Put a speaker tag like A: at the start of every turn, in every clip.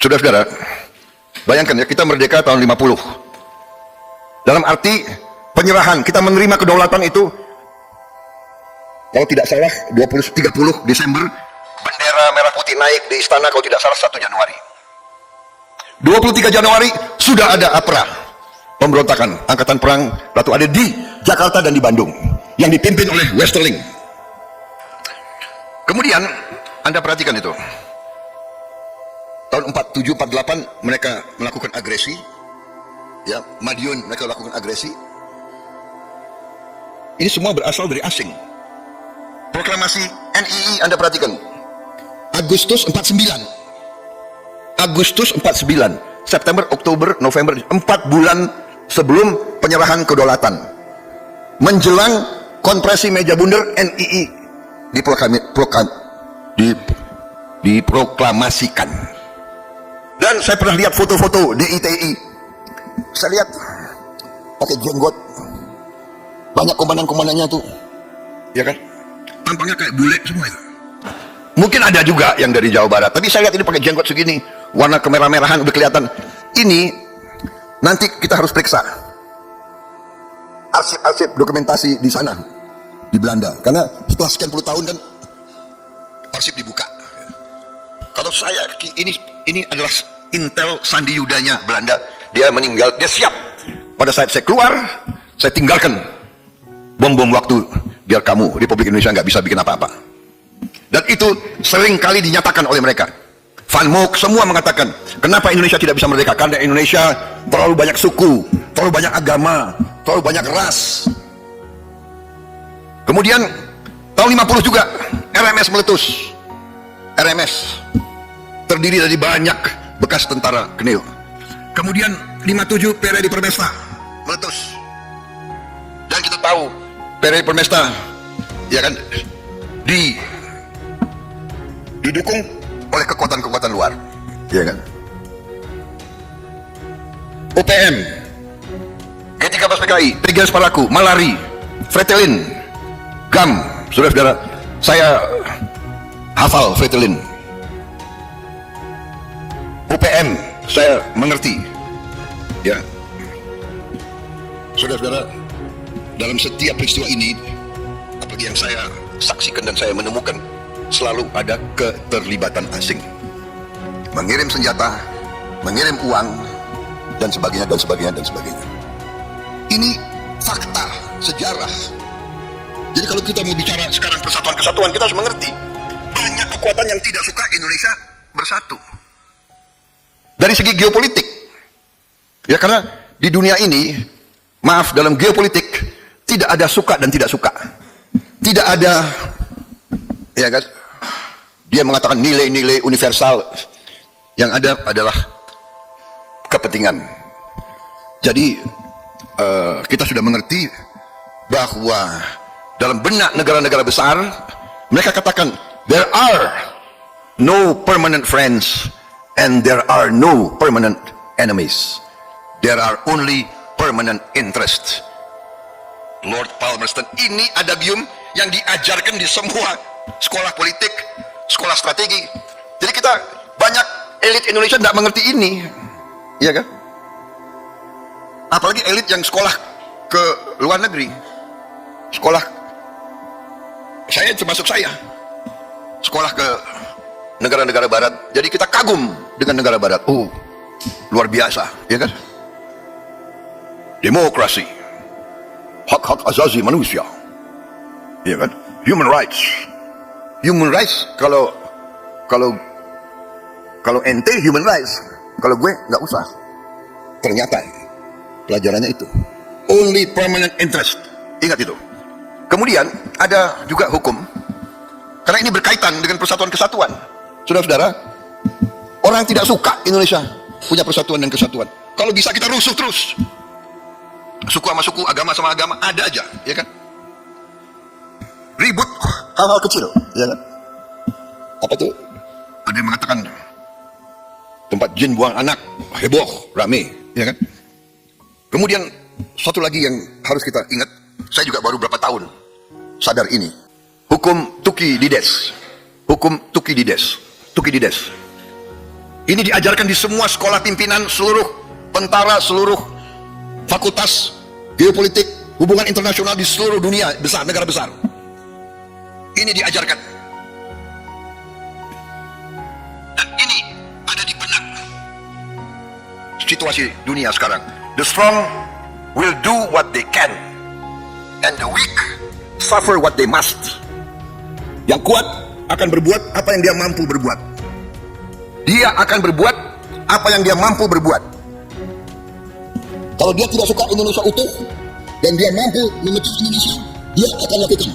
A: Saudara-saudara, bayangkan ya, kita merdeka tahun 50. Dalam arti penyerahan, kita menerima kedaulatan itu, kalau tidak salah 30 Desember, bendera merah putih naik di istana kalau tidak salah 1 Januari. 23 Januari sudah ada APRA, pemberontakan Angkatan Perang Ratu ada di Jakarta dan di Bandung, yang dipimpin oleh Westerling. Kemudian Anda perhatikan itu, tahun 47-48 mereka melakukan agresi, ya, Madiun mereka melakukan agresi. Ini semua berasal dari asing. Proklamasi NII Anda perhatikan, Agustus 49, September, Oktober, November, 4 bulan sebelum penyerahan kedaulatan, menjelang konferensi meja bundar NII diproklamasikan. Dan saya pernah lihat foto-foto DITI, saya lihat pakai jenggot, banyak komandan-komandannya tuh, ya kan, tampangnya kayak bule semua itu. Mungkin ada juga yang dari Jawa Barat, tapi saya lihat ini pakai jenggot segini, warna kemerah-merahan udah kelihatan. Ini nanti kita harus periksa arsip-arsip dokumentasi di sana, di Belanda, karena setelah sekian puluh tahun kan arsip dibuka. Kalau saya, ini adalah intel Sandi Yudanya Belanda. Dia meninggal, dia siap. Pada saat saya keluar, saya tinggalkan bom-bom waktu, biar kamu Republik Indonesia nggak bisa bikin apa-apa. Dan itu sering kali dinyatakan oleh mereka. Van Mook semua mengatakan, kenapa Indonesia tidak bisa merdeka? Karena Indonesia terlalu banyak suku, terlalu banyak agama, terlalu banyak ras. Kemudian tahun 50 juga RMS meletus. RMS terdiri dari banyak bekas tentara Knil. Kemudian 57 PRRI Permesta meletus. Dan kita tahu PRRI Permesta, ya kan, didukung oleh kekuatan-kekuatan luar, ya kan. UPM, G13 PKI, Trigas Palaku, Malari, Fretilin, GAM, saudara-saudara, saya hafal Fretilin. UPM, saya mengerti, ya. Saudara-saudara, dalam setiap peristiwa ini, apalagi yang saya saksikan dan saya menemukan, selalu ada keterlibatan asing, mengirim senjata, mengirim uang, dan sebagainya, dan sebagainya, dan sebagainya. Ini fakta sejarah. Jadi kalau kita mau bicara sekarang persatuan kesatuan, kita harus mengerti banyak kekuatan yang tidak suka Indonesia bersatu. Dari segi geopolitik, ya, karena di dunia ini, maaf, dalam geopolitik tidak ada suka dan tidak suka, tidak ada, ya kan, dia mengatakan nilai-nilai universal. Yang ada adalah kepentingan. Jadi kita sudah mengerti bahwa dalam benak negara-negara besar, mereka katakan there are no permanent friends and there are no permanent enemies, there are only permanent interests. Lord Palmerston, ini adagium yang diajarkan di semua sekolah politik, sekolah strategi. Jadi kita banyak elit Indonesia tidak mengerti ini, iya kan? Apalagi elit yang sekolah ke luar negeri, sekolah, saya termasuk saya, sekolah ke negara-negara barat. Jadi kita kagum dengan negara barat. Oh, luar biasa, ya kan? Demokrasi, hak-hak asasi manusia, ya kan? Human rights. Human rights, kalau ente human rights, kalau gue nggak usah. Ternyata pelajarannya itu only permanent interest. Ingat itu. Kemudian ada juga hukum, karena ini berkaitan dengan persatuan kesatuan. Saudara-saudara, orang tidak suka Indonesia punya persatuan dan kesatuan. Kalau bisa kita rusuh terus, suku sama suku, agama sama agama, ada aja, ya kan? Ribut hal-hal kecil, ya kan? Apa tuh? Ada yang mengatakan tempat jin buang anak, heboh, rame, ya kan? Kemudian satu lagi yang harus kita ingat, saya juga baru berapa tahun sadar ini, hukum Tukidides, hukum Tukidides. Ini diajarkan di semua sekolah pimpinan, seluruh tentara, seluruh fakultas geopolitik, hubungan internasional di seluruh dunia besar, negara besar. Ini diajarkan. Dan ini ada di benak situasi dunia sekarang. The strong will do what they can, and the weak suffer what they must. Yang kuat akan berbuat apa yang dia mampu berbuat. Dia akan berbuat apa yang dia mampu berbuat. Kalau dia tidak suka Indonesia utuh dan dia mampu memecah Indonesia, dia akan lakukan.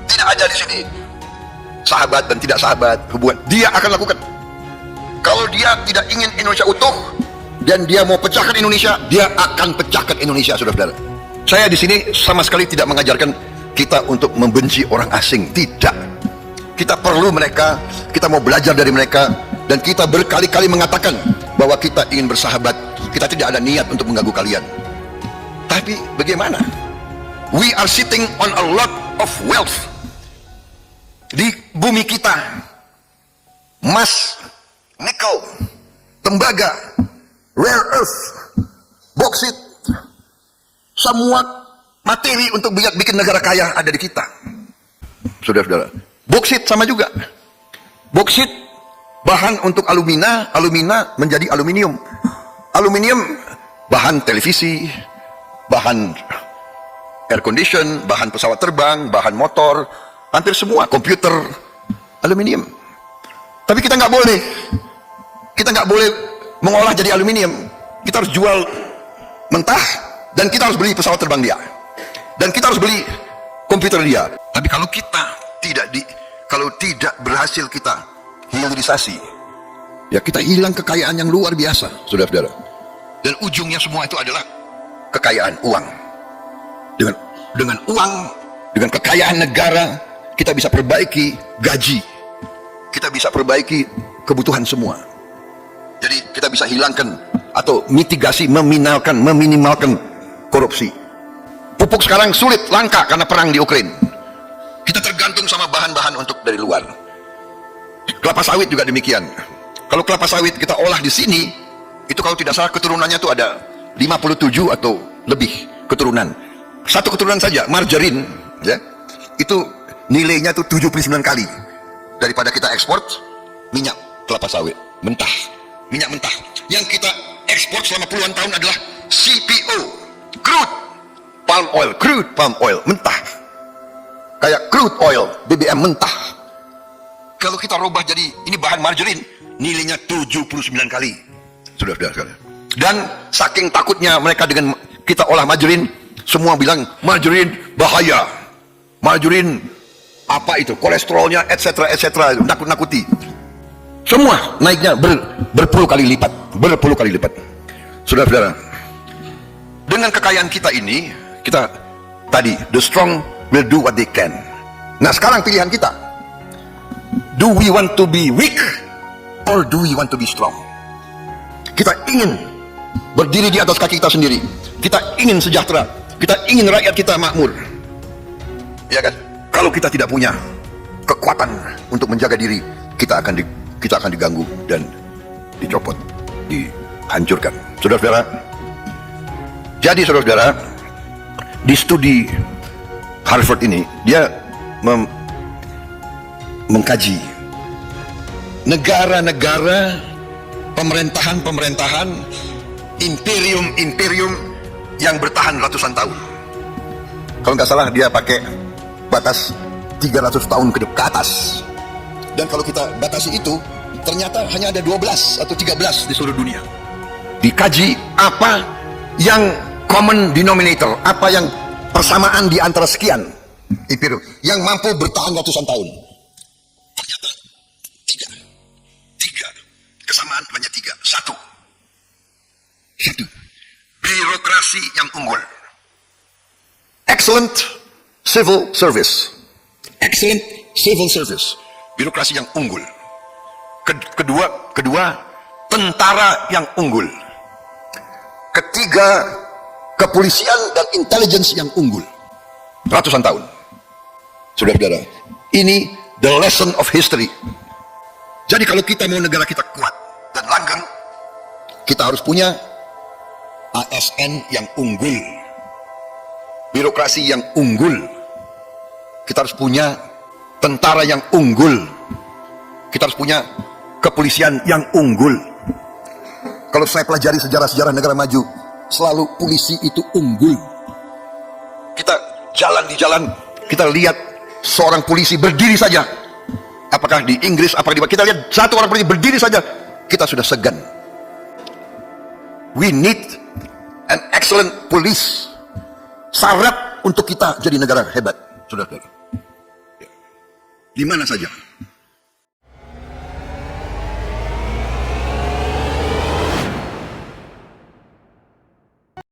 A: Tidak ada di sini sahabat dan tidak sahabat hubungan. Dia akan lakukan. Kalau dia tidak ingin Indonesia utuh dan dia mau pecahkan Indonesia, dia akan pecahkan Indonesia, saudara-saudara. Saya di sini sama sekali tidak mengajarkan kita untuk membenci orang asing. Tidak. Kita perlu mereka, kita mau belajar dari mereka, dan kita berkali-kali mengatakan bahwa kita ingin bersahabat. Kita tidak ada niat untuk mengganggu kalian. Tapi bagaimana? We are sitting on a lot of wealth. Di bumi kita, emas, nikel, tembaga, rare earth, boksit, semua materi untuk bikin negara kaya ada di kita. Saudara-saudara, boksit sama juga. Boksit bahan untuk alumina, alumina menjadi aluminium. Aluminium bahan televisi, bahan air condition, bahan pesawat terbang, bahan motor, hampir semua komputer aluminium. Tapi kita nggak boleh mengolah jadi aluminium. Kita harus jual mentah, dan kita harus beli pesawat terbang dia, dan kita harus beli komputer dia. Tapi kalau kita kalau tidak berhasil kita hilirisasi, ya kita hilang kekayaan yang luar biasa, saudara-saudara. Dan ujungnya semua itu adalah kekayaan uang. Dengan uang, dengan kekayaan negara, kita bisa perbaiki gaji, kita bisa perbaiki kebutuhan semua. Jadi kita bisa hilangkan atau mitigasi, meminimalkan korupsi. Pupuk sekarang sulit, langka karena perang di Ukraina. Kita tergantung sama bahan-bahan untuk dari luar. Kelapa sawit juga demikian. Kalau kelapa sawit kita olah di sini, itu kalau tidak salah keturunannya itu ada 57 atau lebih keturunan. Satu keturunan saja, margarin, ya, itu nilainya itu 79 kali daripada kita ekspor minyak kelapa sawit mentah, minyak mentah. Yang kita ekspor selama puluhan tahun adalah CPO, crude palm oil mentah. Kayak crude oil, BBM mentah. Kalau kita rubah jadi ini bahan margarin, nilainya 79 kali. Saudara-saudara sekalian. Dan saking takutnya mereka dengan kita olah margarin, semua bilang margarin bahaya. Margarin apa itu? Kolesterolnya etc. nakut-nakuti. Semua naiknya berpuluh kali lipat. Saudara-saudara, dengan kekayaan kita ini, kita tadi the strong will do what they can. Nah, sekarang pilihan kita. Do we want to be weak or do we want to be strong? Kita ingin berdiri di atas kaki kita sendiri. Kita ingin sejahtera. Kita ingin rakyat kita makmur. Ya kan? Kalau kita tidak punya kekuatan untuk menjaga diri, kita akan diganggu dan dicopot, dihancurkan. Saudara-saudara, jadi saudara-saudara, di studi Harvard ini, dia mengkaji negara-negara, pemerintahan-pemerintahan, imperium-imperium yang bertahan ratusan tahun. Kalau nggak salah dia pakai batas 300 tahun ke atas. Dan kalau kita batasi itu, ternyata hanya ada 12 atau 13 di seluruh dunia. Dikaji apa yang common denominator, apa yang persamaan di antara sekian imperium yang mampu bertahan ratusan tahun. Ternyata tiga kesamaan, hanya tiga. Satu, birokrasi yang unggul, excellent civil service, birokrasi yang unggul. Kedua, tentara yang unggul. Ketiga, kepolisian dan intelligence yang unggul. Ratusan tahun. Saudara-saudara, ini the lesson of history. Jadi kalau kita mau negara kita kuat dan langgeng, kita harus punya ASN yang unggul, birokrasi yang unggul, kita harus punya tentara yang unggul, kita harus punya kepolisian yang unggul. Kalau saya pelajari sejarah-sejarah negara maju, selalu polisi itu unggul. Kita jalan di jalan, kita lihat seorang polisi berdiri saja, apakah di Inggris, apakah di kita lihat satu orang polisi berdiri saja, kita sudah segan. We need an excellent police. Syarat untuk kita jadi negara hebat, saudara-saudara. Di mana saja